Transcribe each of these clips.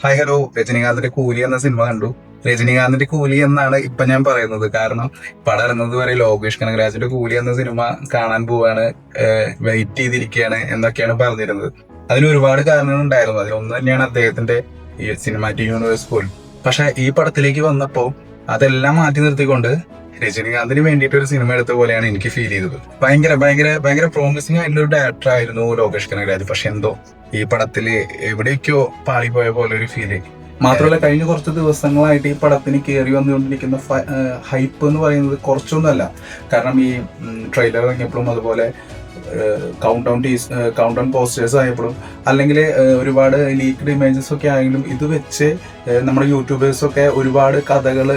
Hi hello. രജനീകാന്തിന്റെ കൂലി എന്ന cinema കണ്ടു. രജനീകാന്തിന്റെ കൂലി എന്നാണ് ഇപ്പൊ ഞാൻ പറയുന്നത്. കാരണം പടം ഇറങ്ങുന്നത് വരെ ലോകേഷ് കനകരാജിന്റെ കൂലി എന്ന സിനിമ കാണാൻ പോവാണ്, വെയിറ്റ് ചെയ്തിരിക്കുകയാണ് എന്നൊക്കെയാണ് പറഞ്ഞിരുന്നത്. അതിന് ഒരുപാട് കാരണങ്ങൾ ഉണ്ടായിരുന്നു. അതിലൊന്ന് തന്നെയാണ് അദ്ദേഹത്തിന്റെ ഈ സിനിമാറ്റിക് യൂണിവേഴ്സ് പോലും. പക്ഷെ ഈ പടത്തിലേക്ക് വന്നപ്പോ അതെല്ലാം മാറ്റി നിർത്തിക്കൊണ്ട് രജനീകാന്തിന് വേണ്ടിയിട്ട് ഒരു സിനിമ എടുത്ത പോലെയാണ് എനിക്ക് ഫീൽ ചെയ്തത്. ഭയങ്കര ഭയങ്കര ഭയങ്കര പ്രോമിസിംഗ് ആയിട്ടുള്ള ഒരു ഡയറക്ടർ ആയിരുന്നു ലോകേഷ് കനകരാജ്. പക്ഷെ എന്തോ ഈ പടത്തില് എവിടേക്കോ പാളിപ്പോയ പോലെ ഒരു ഫീല്. മാത്രമല്ല, കഴിഞ്ഞ കുറച്ച് ദിവസങ്ങളായിട്ട് ഈ പടത്തിന് കയറി വന്നുകൊണ്ടിരിക്കുന്ന ഹൈപ്പ് എന്ന് പറയുന്നത് കുറച്ചൊന്നുമല്ല. കാരണം ഈ ട്രെയിലർ ഇറങ്ങിയപ്പോഴും അതുപോലെ കൗണ്ട് ഡൗൺ പോസ്റ്റേഴ്സ് ആയപ്പോഴും അല്ലെങ്കിൽ ഒരുപാട് ലീക്ക്ഡ് ഇമേജസ് ഒക്കെ ആയെങ്കിലും ഇത് വെച്ച് നമ്മുടെ യൂട്യൂബേഴ്സൊക്കെ ഒരുപാട് കഥകൾ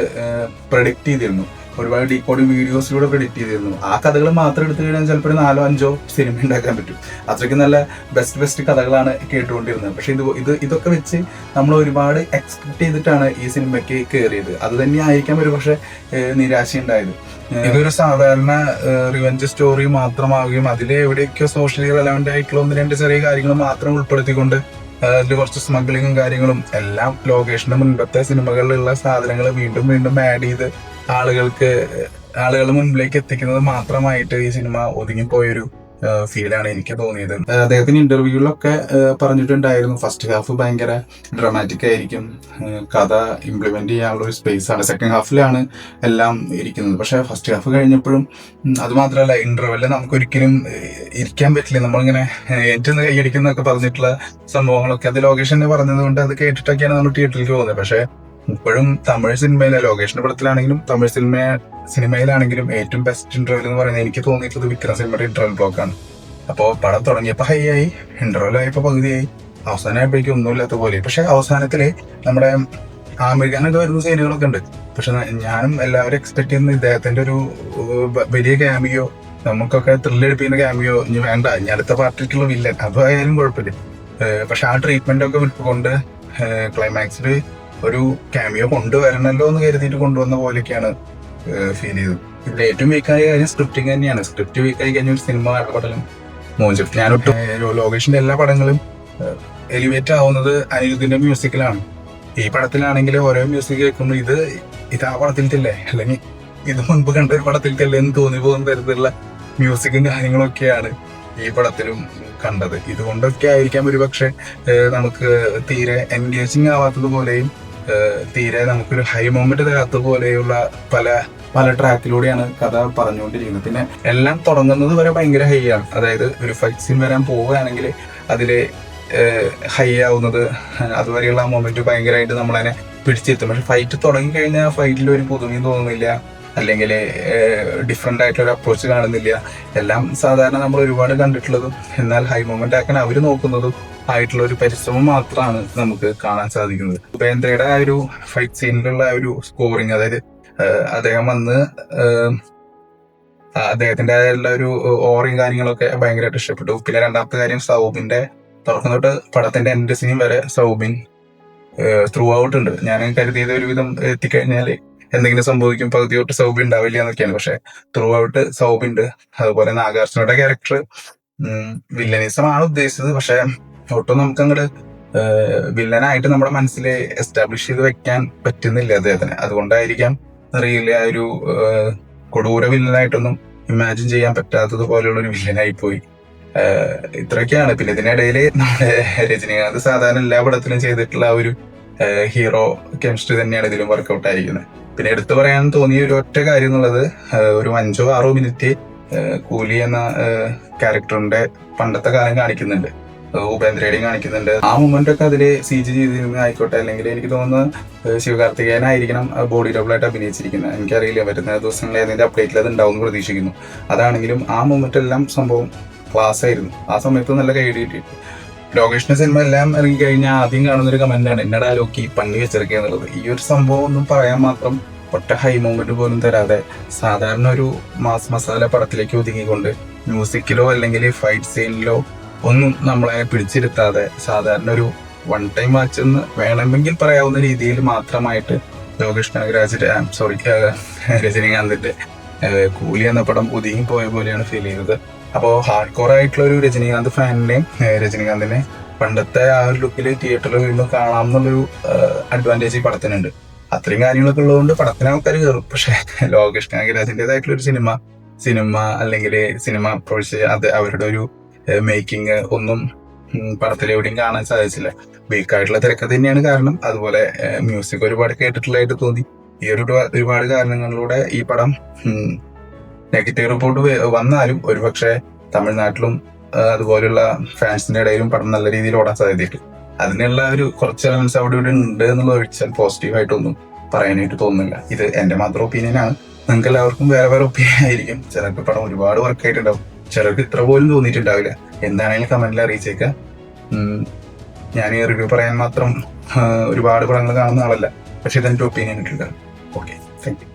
പ്രഡിക്റ്റ് ചെയ്തിരുന്നു. ഒരുപാട് ഡീകോഡിംഗ് വീഡിയോസിലൂടെ പ്രെഡിക്റ്റ് ചെയ്തിരുന്നു. ആ കഥകൾ മാത്രം എടുത്തു കഴിഞ്ഞാൽ ചിലപ്പോൾ 4-5 സിനിമ ഉണ്ടാക്കാൻ പറ്റും. അത്രയ്ക്ക് നല്ല ബെസ്റ്റ് കഥകളാണ് കേട്ടുകൊണ്ടിരുന്നത്. പക്ഷെ ഇതൊക്കെ വെച്ച് നമ്മൾ ഒരുപാട് എക്സ്പെക്ട് ചെയ്തിട്ടാണ് ഈ സിനിമയ്ക്ക് കയറിയത്. അത് തന്നെ ആയിരിക്കാം ഒരു പക്ഷെ നിരാശയുണ്ടായത്. ഇതൊരു സാധാരണ റിവെഞ്ച് സ്റ്റോറി മാത്രമാവുകയും അതിൽ എവിടെയൊക്കെയോ സോഷ്യലി റെലവന്റ് ആയിട്ടുള്ള 1-2 ചെറിയ കാര്യങ്ങൾ മാത്രം ഉൾപ്പെടുത്തിക്കൊണ്ട് അതിൽ കുറച്ച് സ്മഗ്ലിങ്ങും കാര്യങ്ങളും എല്ലാം ലോകേഷിന്റെ മുൻപത്തെ സിനിമകളിലുള്ള സാധനങ്ങൾ വീണ്ടും വീണ്ടും ആഡ് ചെയ്ത് ആളുകളുടെ മുൻപിലേക്ക് എത്തിക്കുന്നത് മാത്രമായിട്ട് ഈ സിനിമ ഒതുങ്ങിപ്പോയൊരു ഫീലാണ് എനിക്ക് തോന്നിയത്. അദ്ദേഹത്തിന് ഇന്റർവ്യൂകളിലൊക്കെ പറഞ്ഞിട്ടുണ്ടായിരുന്നു ഫസ്റ്റ് ഹാഫ് ഭയങ്കര ഡ്രാമാറ്റിക് ആയിരിക്കും, കഥ ഇംപ്ലിമെന്റ് ചെയ്യാനുള്ള ഒരു സ്പേസ് ആണ്, സെക്കൻഡ് ഹാഫിലാണ് എല്ലാം ഇരിക്കുന്നത്. പക്ഷെ ഫസ്റ്റ് ഹാഫ് കഴിഞ്ഞപ്പോഴും അത് മാത്രമല്ല, ഇന്റർവെല്ലിൽ നമുക്കൊരിക്കലും ഇരിക്കാൻ പറ്റില്ല. നമ്മളിങ്ങനെ ഏറ്റവും കൈയടിക്കുന്നൊക്കെ പറഞ്ഞിട്ടുള്ള സംഭവങ്ങളൊക്കെ അത് ലോകേഷ് തന്നെ പറഞ്ഞത് കൊണ്ട് അത് കേട്ടിട്ടൊക്കെയാണ് നമ്മൾ തിയേറ്ററിലേക്ക് പോകുന്നത്. പക്ഷെ ഇപ്പോഴും തമിഴ് സിനിമയിലെ ലോകേഷിന്റെ പടത്തിലാണെങ്കിലും തമിഴ് സിനിമയിലാണെങ്കിലും ഏറ്റവും ബെസ്റ്റ് ഇന്റർവെൽ എന്ന് പറയുന്നത് എനിക്ക് തോന്നിയിട്ടുള്ളത് വിക്രം സിനിമയുടെ ഇന്റർവെൽ ബ്ലോക്കാണ്. അപ്പോൾ പടം തുടങ്ങിയപ്പോൾ ഹൈ ആയി, ഇന്റർവെൽ ആയപ്പോൾ പകുതിയായി, അവസാനമായപ്പോഴേക്കും ഒന്നുമില്ലാത്ത പോലെ. പക്ഷെ അവസാനത്തില് നമ്മുടെ ആമിർഖാനൊക്കെ വരുന്ന സീനുകളൊക്കെ ഉണ്ട്. പക്ഷെ ഞാനും എല്ലാവരും എക്സ്പെക്ട് ചെയ്യുന്ന ഇദ്ദേഹത്തിന്റെ ഒരു വലിയ ക്യാമിയോ, നമുക്കൊക്കെ ത്രില്ലടിപ്പിക്കുന്ന ക്യാമിയോ ഇനി വേണ്ട, ഇനി അടുത്ത പാർട്ടിക്കുള്ള വില്ലൻ അതായാലും കുഴപ്പമില്ല. പക്ഷെ ആ ട്രീറ്റ്മെന്റ് ഒക്കെ വിട്ടുകൊണ്ട് ക്ലൈമാക്സിൽ ഒരു ക്യാമിയോ കൊണ്ടുവരണല്ലോ എന്ന് കരുതിയിട്ട് കൊണ്ടുവന്ന പോലെയൊക്കെയാണ് ഫീൽ ചെയ്തത്. ഇതിന്റെ ഏറ്റവും വീക്കായ കാര്യം സ്ക്രിപ്റ്റിംഗ് തന്നെയാണ്. സ്ക്രിപ്റ്റ് വീക്കായി കഴിഞ്ഞ ഒരു സിനിമ പടം മോചിട്ട് ഞാനൊട്ടും ലോകേഷിന്റെ എല്ലാ പടങ്ങളും എലിവേറ്റ് ആവുന്നത് അനിരുദ്ധിന്റെ മ്യൂസിക്കിലാണ്. ഈ പടത്തിലാണെങ്കിൽ ഓരോ മ്യൂസിക് കേൾക്കുമ്പോൾ ഇത് ആ പടത്തിലല്ലേ, അല്ലെങ്കിൽ ഇത് മുൻപ് കണ്ട ഒരു പടത്തിലല്ലേ എന്ന് തോന്നി പോകുന്ന തരത്തിലുള്ള മ്യൂസിക്കും കാര്യങ്ങളൊക്കെയാണ് ഈ പടത്തിലും കണ്ടത്. ഇതുകൊണ്ടൊക്കെ ആയിരിക്കാം ഒരു പക്ഷെ നമുക്ക് തീരെ എൻഗേജിങ് ആവാത്തത് പോലെയും തീരെ നമുക്കൊരു ഹൈ മൊമെന്റ് തരാത്ത പോലെയുള്ള പല ട്രാക്കിലൂടെയാണ് കഥ പറഞ്ഞുകൊണ്ടിരിക്കുന്നത്. പിന്നെ എല്ലാം തുടങ്ങുന്നത് വരെ ഭയങ്കര ഹൈ ആണ്. അതായത് ഒരു ഫൈറ്റ് സീൻ വരാൻ പോവുകയാണെങ്കിൽ അതില് ഹൈ ആവുന്നത് അതുവരെയുള്ള ആ മൊമെന്റ് ഭയങ്കരമായിട്ട് നമ്മളതിനെ പിടിച്ചെത്തും. പക്ഷെ ഫൈറ്റ് തുടങ്ങി കഴിഞ്ഞാൽ ഫൈറ്റിൽ ഒരു പുതുമയും തോന്നുന്നില്ല, അല്ലെങ്കിൽ ഡിഫറെന്റ് ആയിട്ടുള്ള ഒരു അപ്രോച്ച് കാണുന്നില്ല. എല്ലാം സാധാരണ നമ്മൾ ഒരുപാട് കണ്ടിട്ടുള്ളതും എന്നാൽ ഹൈ മൊമെന്റ് ആക്കാൻ അവർ നോക്കുന്നതും ആയിട്ടുള്ള ഒരു പരിശ്രമം മാത്രമാണ് നമുക്ക് കാണാൻ സാധിക്കുന്നത്. ഉപേന്ദ്രയുടെ ആ ഒരു ഫൈറ്റ് സീനിലുള്ള ആ ഒരു സ്കോറിങ്, അതായത് അദ്ദേഹം വന്ന് അദ്ദേഹത്തിന്റെ ഒരു ഓറയും കാര്യങ്ങളൊക്കെ ഭയങ്കരമായിട്ട് ഇഷ്ടപ്പെട്ടു. പിന്നെ രണ്ടാമത്തെ കാര്യം സൗബിന്റെ തുടക്കം തൊട്ട് പടത്തിന്റെ എൻഡ് സീൻ വരെ സൗബിൻ ത്രൂ ഔട്ട് ഉണ്ട്. ഞാൻ കരുതിയത് ഒരുവിധം എത്തിക്കഴിഞ്ഞാല് എന്തെങ്കിലും സംഭവിക്കും, പകുതി തൊട്ട് സൗബി ഉണ്ടാവില്ല എന്നൊക്കെയാണ്. പക്ഷെ ത്രൂ ഔട്ട് സൗബിണ്ട്. അതുപോലെ നാഗാർജുനയുടെ ക്യാരക്ടർ വില്ലനിസം ആണ് ഉദ്ദേശിച്ചത്. പക്ഷെ ഒട്ടും നമുക്ക് അങ്ങോട്ട് വില്ലനായിട്ട് നമ്മുടെ മനസ്സിൽ എസ്റ്റാബ്ലിഷ് ചെയ്ത് വെക്കാൻ പറ്റുന്നില്ല അദ്ദേഹത്തിന്. അതുകൊണ്ടായിരിക്കാം റിയലി ആ ഒരു കൊടൂര വില്ലനായിട്ടൊന്നും ഇമാജിൻ ചെയ്യാൻ പറ്റാത്തത് പോലെയുള്ള ഒരു വില്ലനായി പോയി. ഇത്രയൊക്കെയാണ്. പിന്നെ ഇതിനിടയിൽ നമ്മുടെ രജനീകാന്ത് സാധാരണ എല്ലാ പടത്തിലും ചെയ്തിട്ടുള്ള ആ ഒരു ഹീറോ കെമിസ്ട്രി തന്നെയാണ് ഇതിലും വർക്കൗട്ട് ആയിരിക്കുന്നത്. പിന്നെ എടുത്തു പറയാൻ തോന്നിയ ഒരു ഒറ്റ കാര്യം എന്നുള്ളത്, ഒരു 5-6 മിനിറ്റ് കൂലി എന്ന ക്യാരക്ടറിന്റെ പണ്ടത്തെ കാലം കാണിക്കുന്നുണ്ട്, ഉപേന്ദ്രയുടെയും കാണിക്കുന്നുണ്ട്. ആ മൊമെന്റ് ഒക്കെ അതില് CG ചെയ്തിരുന്ന ആയിക്കോട്ടെ, അല്ലെങ്കിൽ എനിക്ക് തോന്നുന്നു ശിവകാർത്തികേയനായിരിക്കണം ബോഡി ഡബിളായിട്ട് അഭിനയിച്ചിരിക്കുന്നത്. എനിക്കറിയില്ല, വരുന്ന ദിവസങ്ങളിൽ ഏതെങ്കിലും അപ്ഡേറ്റിൽ അത് ഉണ്ടാവും എന്ന് പ്രതീക്ഷിക്കുന്നു. അതാണെങ്കിലും ആ മൊമെന്റ് എല്ലാം സംഭവം ക്ലാസ് ആയിരുന്നു. ആ സമയത്ത് നല്ല കൈ കിട്ടിയിട്ട് ലോകേഷിന്റെ സിനിമ എല്ലാം ഇറങ്ങി കഴിഞ്ഞാൽ ആദ്യം കാണുന്നൊരു കമന്റാണ് എന്നടാ ലോക്കി പണി വെച്ചിറക്കുക എന്നുള്ളത്. ഈ ഒരു സംഭവം ഒന്നും പറയാൻ മാത്രം ഒറ്റ ഹൈ മൂവ്മെന്റ് പോലും തരാതെ സാധാരണ ഒരു മാസ് മസാല പടത്തിലേക്ക് ഒതുങ്ങിക്കൊണ്ട് മ്യൂസിക്കിലോ അല്ലെങ്കിൽ ഫൈറ്റ് സീനിലോ ഒന്നും നമ്മളെ പിടിച്ചിരുത്താതെ സാധാരണ ഒരു വൺ ടൈം വാച്ച് എന്ന് വേണമെങ്കിൽ പറയാവുന്ന രീതിയിൽ മാത്രമായിട്ട് ലോകേഷ് കനകരാജിന്റെ രജനീകാന്തിന്റെ കൂലി എന്ന പടം ഒതുങ്ങി പോയ പോലെയാണ് ഫീൽ ചെയ്തത്. അപ്പോൾ ഹാർഡ് കോർ ആയിട്ടുള്ള ഒരു രജനീകാന്ത് ഫാനിനെയും രജനീകാന്തിനെ പണ്ടത്തെ ആ ഒരു ലുക്കിൽ തിയേറ്ററിൽ വീണ്ടും കാണാം എന്നുള്ളൊരു അഡ്വാൻറ്റേജ് ഈ പടത്തിനുണ്ട്. അത്രയും കാര്യങ്ങളൊക്കെ ഉള്ളതുകൊണ്ട് പടത്തിന് ആൾക്കാർ കയറും. പക്ഷെ ലോകേഷ് കനകരാജിൻ്റെതായിട്ടുള്ള ഒരു സിനിമ അല്ലെങ്കിൽ സിനിമ അപ്രോച്ച് അത് അവരുടെ ഒരു മേക്കിംഗ് ഒന്നും പടത്തിൽ എവിടെയും കാണാൻ സാധിച്ചില്ല. വീക്കായിട്ടുള്ള തിരക്കഥ തന്നെയാണ് കാരണം. അതുപോലെ മ്യൂസിക് ഒരുപാട് കേട്ടിട്ടുള്ളതായിട്ട് തോന്നി. ഈ ഒരുപാട് കാരണങ്ങളിലൂടെ ഈ പടം നെഗറ്റീവ് റിപ്പോർട്ട് വന്നാലും ഒരുപക്ഷെ തമിഴ്നാട്ടിലും അതുപോലുള്ള ഫാൻസിന്റെ ഇടയിലും പടം നല്ല രീതിയിൽ ഓടാൻ സാധ്യതയുണ്ട്. അതിനുള്ള ഒരു കുറച്ച് എലമെന്റ്സ് അവിടെ ഇവിടെ ഉണ്ട് എന്നുള്ളത് ഒഴിച്ചാൽ പോസിറ്റീവായിട്ടൊന്നും പറയാനായിട്ട് തോന്നുന്നില്ല. ഇത് എന്റെ മാത്രം ഒപ്പീനിയൻ ആണ്. നിങ്ങൾക്ക് എല്ലാവർക്കും വേറെ വേറെ ഒപ്പീനിയൻ ആയിരിക്കും. ചിലർക്ക് പടം ഒരുപാട് വർക്കായിട്ടുണ്ടാവും, ചിലർക്ക് ഇത്ര പോലും തോന്നിയിട്ടുണ്ടാവില്ല. എന്താണെങ്കിലും കമന്റിൽ അറിയിച്ചേക്കുക. ഞാൻ ഈ റിവ്യൂ പറയാൻ മാത്രം ഒരുപാട് പടങ്ങൾ കാണുന്ന ആളല്ല, പക്ഷെ ഇതെന്റെ ഒപ്പീനിയൻ ഇട്ടുണ്ട്. Okay, thank you.